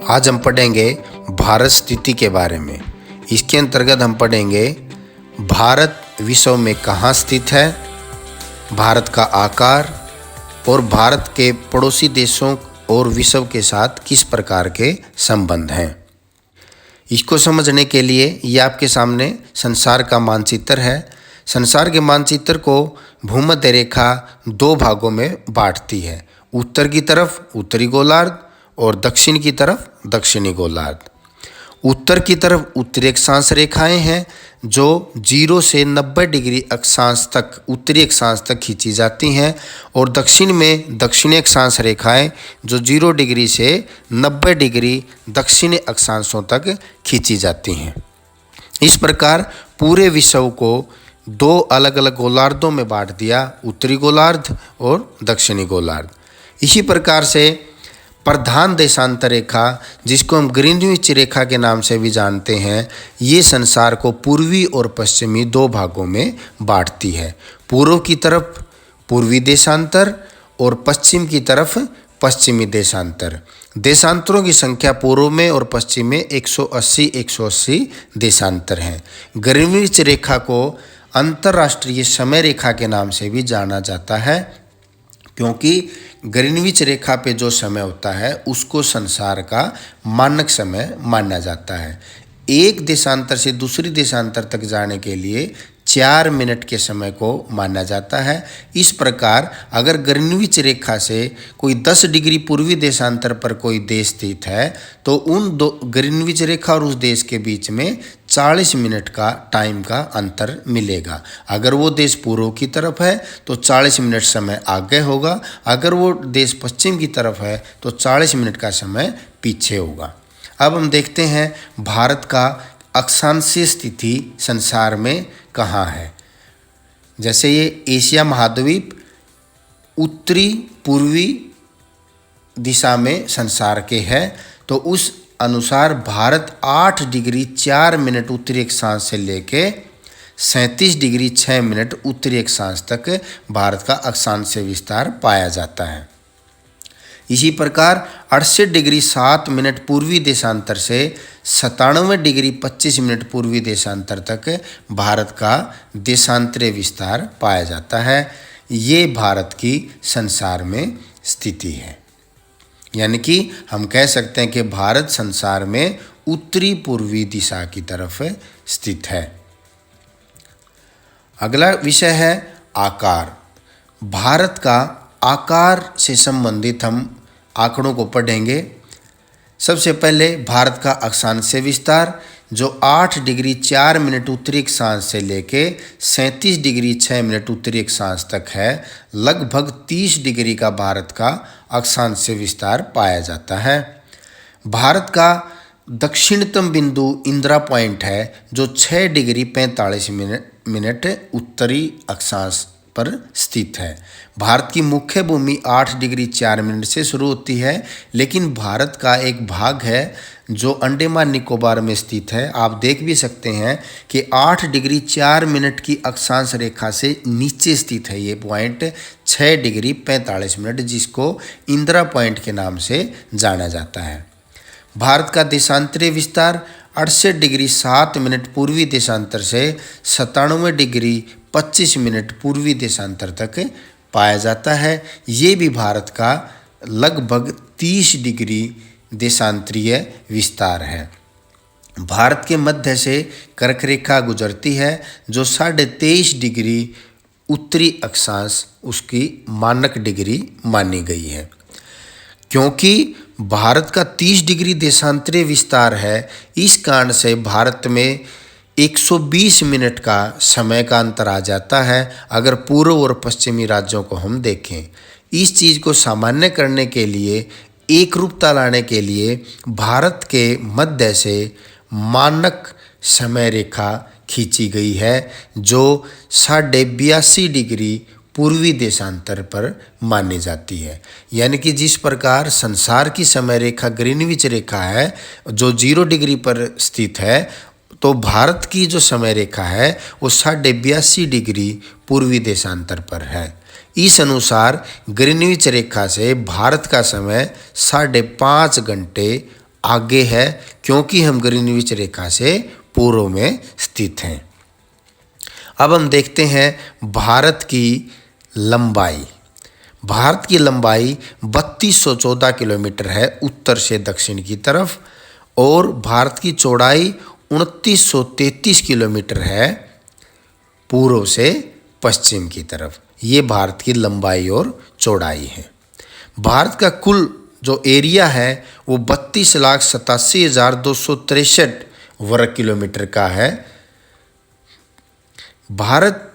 आज हम पढ़ेंगे भारत स्थिति के बारे में। इसके अंतर्गत हम पढ़ेंगे भारत विश्व में कहाँ स्थित है, भारत का आकार और भारत के पड़ोसी देशों और विश्व के साथ किस प्रकार के संबंध हैं। इसको समझने के लिए ये आपके सामने संसार का मानचित्र है। संसार के मानचित्र को भूमध्य रेखा दो भागों में बांटती है, उत्तर की तरफ उत्तरी गोलार्ध और दक्षिण की तरफ दक्षिणी गोलार्ध। उत्तर की तरफ उत्तरी अक्षांश रेखाएं हैं जो 0 से 90 डिग्री अक्षांश तक उत्तरी अक्षांश तक खींची जाती हैं और दक्षिण में दक्षिणी अक्षांश रेखाएं जो 0 डिग्री से 90 डिग्री दक्षिणी अक्षांशों तक खींची जाती हैं। इस प्रकार पूरे विश्व को दो अलग अलग गोलार्धों में बांट दिया, उत्तरी गोलार्ध और दक्षिणी गोलार्ध। इसी प्रकार से प्रधान देशांतर रेखा, जिसको हम ग्रीनविच रेखा के नाम से भी जानते हैं, ये संसार को पूर्वी और पश्चिमी दो भागों में बांटती है। पूर्व की तरफ पूर्वी देशांतर और पश्चिम की तरफ पश्चिमी देशांतर। देशांतरों की संख्या पूर्व में और पश्चिम में 180 देशांतर हैं। ग्रीनविच रेखा को अंतर्राष्ट्रीय समय रेखा के नाम से भी जाना जाता है, क्योंकि ग्रीनविच रेखा पे जो समय होता है उसको संसार का मानक समय माना जाता है। एक देशांतर से दूसरी देशांतर तक जाने के लिए 4 मिनट के समय को माना जाता है। इस प्रकार अगर ग्रीनविच रेखा से कोई 10 डिग्री पूर्वी देशांतर पर कोई देश स्थित है तो उन दो ग्रीनविच रेखा और उस देश के बीच में 40 मिनट का टाइम का अंतर मिलेगा। अगर वो देश पूर्व की तरफ है तो 40 मिनट समय आगे होगा, अगर वो देश पश्चिम की तरफ है तो 40 मिनट का समय पीछे होगा। अब हम देखते हैं भारत का अक्षांशीय स्थिति संसार में कहाँ है। जैसे ये एशिया महाद्वीप उत्तरी पूर्वी दिशा में संसार के है, तो उस अनुसार भारत 8 डिग्री 4 मिनट उत्तरी अक्षांश से लेके 37 डिग्री 6 मिनट उत्तरी अक्षांश तक भारत का अक्षांशीय विस्तार पाया जाता है। इसी प्रकार 68 डिग्री 7 मिनट पूर्वी देशांतर से 97 डिग्री 25 मिनट पूर्वी देशांतर तक भारत का देशांतरीय विस्तार पाया जाता है। ये भारत की संसार में स्थिति है। यानी कि हम कह सकते हैं कि भारत संसार में उत्तरी पूर्वी दिशा की तरफ स्थित है। अगला विषय है आकार। भारत का आकार से संबंधित हम आंकड़ों को पढ़ेंगे। सबसे पहले भारत का अक्षांशीय विस्तार जो 8 डिग्री 4 मिनट उत्तरी अक्षांश से लेके 37 डिग्री 6 मिनट उत्तरी अक्षांश तक है, लगभग 30 डिग्री का भारत का अक्षांशीय विस्तार पाया जाता है। भारत का दक्षिणतम बिंदु इंदिरा पॉइंट है जो 6 डिग्री 45 मिनट उत्तरी अक्षांश पर स्थित है। भारत की मुख्य भूमि 8 डिग्री 4 मिनट से शुरू होती है, लेकिन भारत का एक भाग है जो अंडमान निकोबार में स्थित है। आप देख भी सकते हैं कि 8 डिग्री 4 मिनट की अक्षांश रेखा से नीचे स्थित है ये पॉइंट 6 डिग्री 45 मिनट, जिसको इंदिरा पॉइंट के नाम से जाना जाता है। भारत का देशांतरीय विस्तार 68 डिग्री 7 मिनट पूर्वी देशांतर से 97 डिग्री 25 मिनट पूर्वी देशांतर तक पाया जाता है। ये भी भारत का लगभग 30 डिग्री देशांतरीय विस्तार है। भारत के मध्य से कर्क रेखा गुजरती है जो 23.5 डिग्री उत्तरी अक्षांश उसकी मानक डिग्री मानी गई है। क्योंकि भारत का 30 डिग्री देशांतरीय विस्तार है, इस कारण से भारत में 120 मिनट का समय का अंतर आ जाता है। अगर पूर्व और पश्चिमी राज्यों को हम देखें, इस चीज़ को सामान्य करने के लिए, एक रूपता लाने के लिए भारत के मध्य से मानक समय रेखा खींची गई है जो 82.5 डिग्री पूर्वी देशांतर पर मानी जाती है। यानी कि जिस प्रकार संसार की समय रेखा ग्रीनविच रेखा है जो 0 डिग्री पर स्थित है, तो भारत की जो समय रेखा है वो 82.5 डिग्री पूर्वी देशांतर पर है। इस अनुसार ग्रीनविच रेखा से भारत का समय 5.5 घंटे आगे है, क्योंकि हम ग्रीनविच रेखा से पूर्व में स्थित हैं। अब हम देखते हैं भारत की लंबाई। भारत की लंबाई 3214 किलोमीटर है उत्तर से दक्षिण की तरफ, और भारत की चौड़ाई 2933 किलोमीटर है पूर्व से पश्चिम की तरफ। ये भारत की लंबाई और चौड़ाई है। भारत का कुल जो एरिया है वो 32,87,263 वर्ग किलोमीटर का है। भारत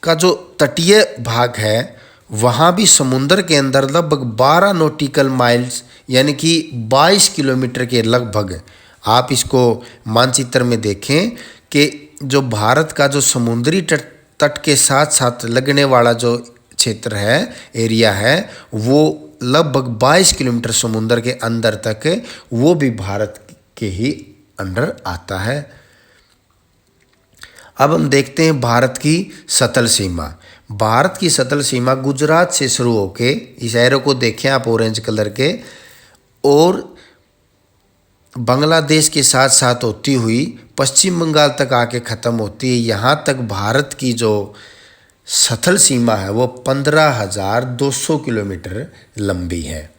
का जो तटीय भाग है वहाँ भी समुद्र के अंदर लगभग 12 नॉटिकल माइल्स यानी कि 22 किलोमीटर के लगभग, आप इसको मानचित्र में देखें कि जो भारत का जो समुद्री तट के साथ साथ लगने वाला जो क्षेत्र है, एरिया है, वो लगभग 22 किलोमीटर समुद्र के अंदर तक, वो भी भारत के ही अंडर आता है। अब हम देखते हैं भारत की सतल सीमा। भारत की सतल सीमा गुजरात से शुरू होके, इस एरो को देखें आप ऑरेंज कलर के, और बांग्लादेश के साथ साथ होती हुई पश्चिम बंगाल तक आके ख़त्म होती है। यहाँ तक भारत की जो सतल सीमा है वो 15,200 किलोमीटर लंबी है।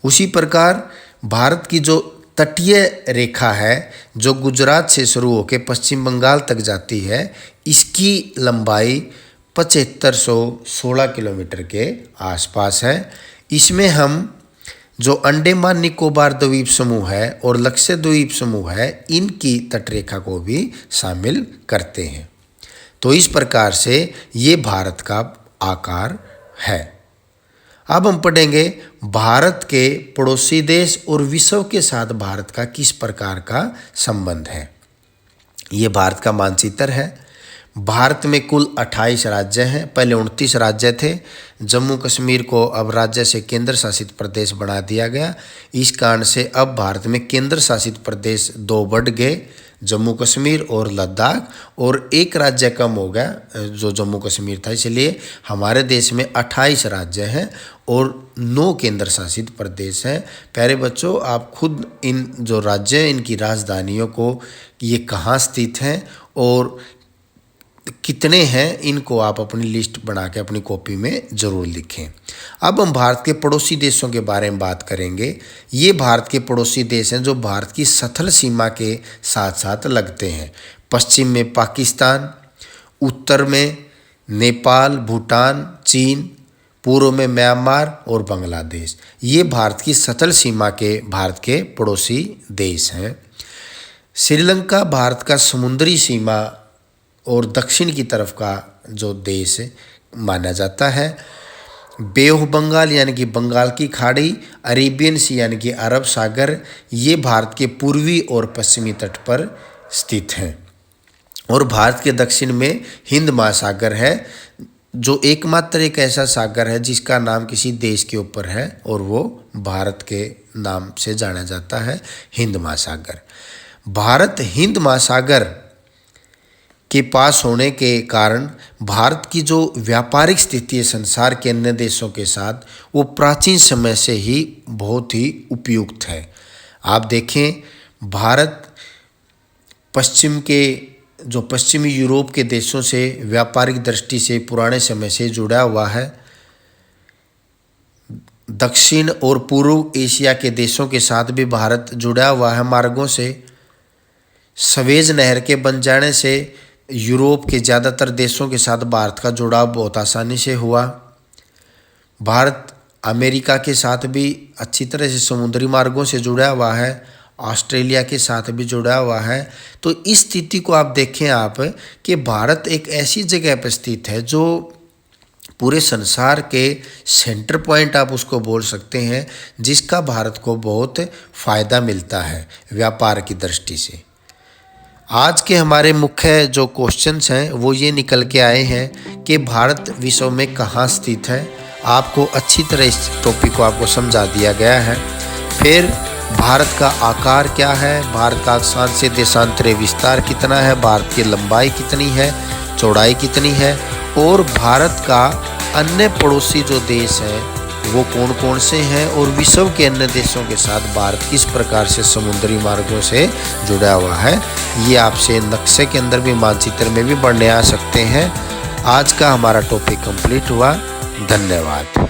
उसी प्रकार भारत की जो तटीय रेखा है जो गुजरात से शुरू होकर पश्चिम बंगाल तक जाती है, इसकी लंबाई 7516 किलोमीटर के आसपास है। इसमें हम जो अंडमान निकोबार द्वीप समूह है और लक्षद्वीप समूह है, इनकी तटरेखा को भी शामिल करते हैं। तो इस प्रकार से ये भारत का आकार है। अब हम पढ़ेंगे भारत के पड़ोसी देश और विश्व के साथ भारत का किस प्रकार का संबंध है। ये भारत का मानचित्र है। भारत में कुल 28 राज्य हैं। पहले 29 राज्य थे। जम्मू कश्मीर को अब राज्य से केंद्र शासित प्रदेश बना दिया गया। इस कारण से अब भारत में केंद्र शासित प्रदेश 2 बढ़ गए, जम्मू कश्मीर और लद्दाख, और एक राज्य कम हो गया जो जम्मू कश्मीर था। इसलिए हमारे देश में 28 राज्य हैं और 9 केंद्र शासित प्रदेश हैं। प्यारे बच्चों, आप खुद इन जो राज्य हैं इनकी राजधानियों को, ये कहाँ स्थित हैं और कितने हैं, इनको आप अपनी लिस्ट बना के अपनी कॉपी में ज़रूर लिखें। अब हम भारत के पड़ोसी देशों के बारे में बात करेंगे। ये भारत के पड़ोसी देश हैं जो भारत की सतल सीमा के साथ साथ लगते हैं। पश्चिम में पाकिस्तान, उत्तर में नेपाल, भूटान, चीन, पूर्व में म्यांमार और बांग्लादेश। ये भारत की सतल सीमा के भारत के पड़ोसी देश हैं। श्रीलंका भारत का समुद्री सीमा और दक्षिण की तरफ का जो देश माना जाता है। बे ऑफ बंगाल यानी कि बंगाल की खाड़ी, अरेबियन सी यानी कि अरब सागर, ये भारत के पूर्वी और पश्चिमी तट पर स्थित हैं। और भारत के दक्षिण में हिंद महासागर है, जो एकमात्र एक ऐसा सागर है जिसका नाम किसी देश के ऊपर है और वो भारत के नाम से जाना जाता है, हिंद महासागर। भारत हिंद महासागर के पास होने के कारण भारत की जो व्यापारिक स्थिति है संसार के अन्य देशों के साथ, वो प्राचीन समय से ही बहुत ही उपयुक्त है। आप देखें, भारत पश्चिम के जो पश्चिमी यूरोप के देशों से व्यापारिक दृष्टि से पुराने समय से जुड़ा हुआ है। दक्षिण और पूर्व एशिया के देशों के साथ भी भारत जुड़ा हुआ है मार्गों से। सवेज नहर के बन जाने से यूरोप के ज़्यादातर देशों के साथ भारत का जुड़ाव बहुत आसानी से हुआ। भारत अमेरिका के साथ भी अच्छी तरह से समुद्री मार्गों से जुड़ा हुआ है, ऑस्ट्रेलिया के साथ भी जुड़ा हुआ है। तो इस स्थिति को आप देखें आप कि भारत एक ऐसी जगह पर स्थित है जो पूरे संसार के सेंटर पॉइंट आप उसको बोल सकते हैं, जिसका भारत को बहुत फ़ायदा मिलता है व्यापार की दृष्टि से। आज के हमारे मुख्य जो क्वेश्चंस हैं वो ये निकल के आए हैं कि भारत विश्व में कहाँ स्थित है। आपको अच्छी तरह इस टॉपिक को आपको समझा दिया गया है। फिर भारत का आकार क्या है, भारत का अक्षांश से देशांतरीय विस्तार कितना है, भारत की लंबाई कितनी है, चौड़ाई कितनी है, और भारत का अन्य पड़ोसी जो देश हैं वो कौन कौन से हैं और विश्व के अन्य देशों के साथ भारत किस प्रकार से समुद्री मार्गों से जुड़ा हुआ है, ये आपसे नक्शे के अंदर भी मानचित्र में भी पढ़ने आ सकते हैं। आज का हमारा टॉपिक कंप्लीट हुआ। धन्यवाद।